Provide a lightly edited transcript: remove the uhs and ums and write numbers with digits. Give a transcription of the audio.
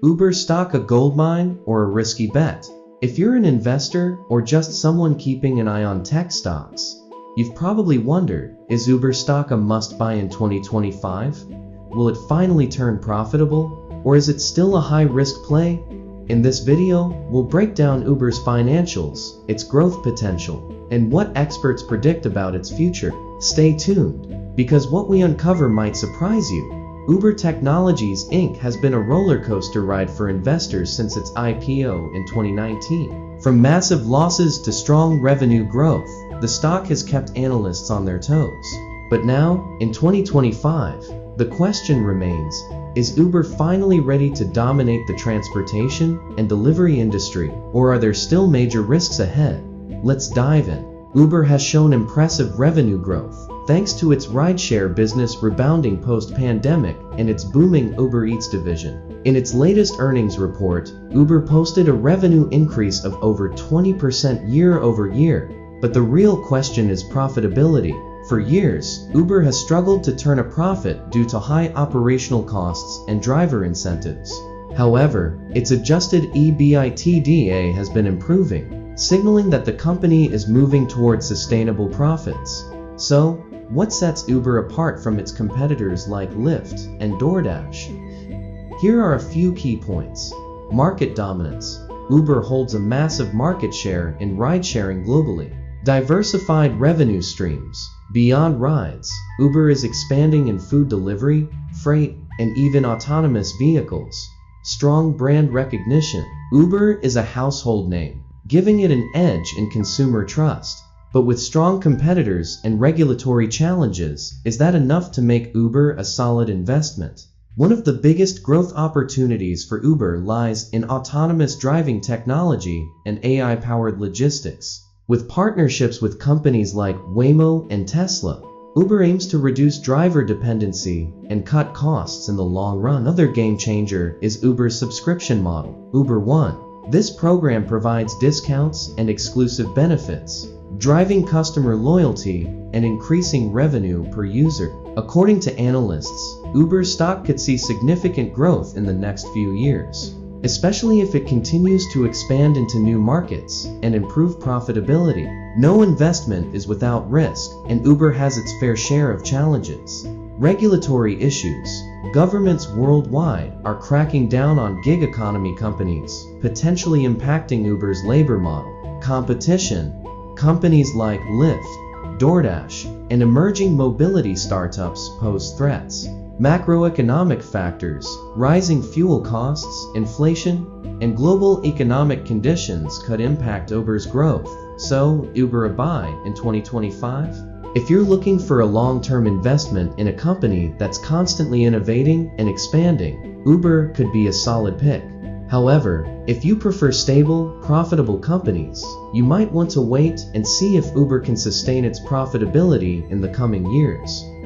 Uber stock a goldmine or a risky bet? If you're an investor or just someone keeping an eye on tech stocks, you've probably wondered, is Uber stock a must-buy in 2025? Will it finally turn profitable, or is it still a high-risk play? In this video, we'll break down Uber's financials, its growth potential, and what experts predict about its future. Stay tuned, because what we uncover might surprise you. Uber Technologies Inc. has been a roller coaster ride for investors since its IPO in 2019. From massive losses to strong revenue growth, the stock has kept analysts on their toes. But now, in 2025, the question remains, is Uber finally ready to dominate the transportation and delivery industry, or are there still major risks ahead? Let's dive in. Uber has shown impressive revenue growth, thanks to its rideshare business rebounding post-pandemic and its booming Uber Eats division. In its latest earnings report, Uber posted a revenue increase of over 20% year-over-year. But the real question is profitability. For years, Uber has struggled to turn a profit due to high operational costs and driver incentives. However, its adjusted EBITDA has been improving, signaling that the company is moving towards sustainable profits. So, what sets Uber apart from its competitors like Lyft and DoorDash? Here are a few key points. Market dominance. Uber holds a massive market share in ride-sharing globally. Diversified revenue streams. Beyond rides, Uber is expanding in food delivery, freight, and even autonomous vehicles. Strong brand recognition. Uber is a household name, giving it an edge in consumer trust. But with strong competitors and regulatory challenges, is that enough to make Uber a solid investment? One of the biggest growth opportunities for Uber lies in autonomous driving technology and AI-powered logistics. With partnerships with companies like Waymo and Tesla, Uber aims to reduce driver dependency and cut costs in the long run. Another game changer is Uber's subscription model, Uber One. This program provides discounts and exclusive benefits, driving customer loyalty and increasing revenue per user. According to analysts, Uber stock could see significant growth in the next few years, especially if it continues to expand into new markets and improve profitability. No investment is without risk, and Uber has its fair share of challenges. Regulatory issues. Governments worldwide are cracking down on gig economy companies, potentially impacting Uber's labor model. Competition. Companies like Lyft, DoorDash, and emerging mobility startups pose threats. Macroeconomic factors. Rising fuel costs, inflation, and global economic conditions could impact Uber's growth. So, Uber a buy in 2025? If you're looking for a long-term investment in a company that's constantly innovating and expanding, Uber could be a solid pick. However, if you prefer stable, profitable companies, you might want to wait and see if Uber can sustain its profitability in the coming years.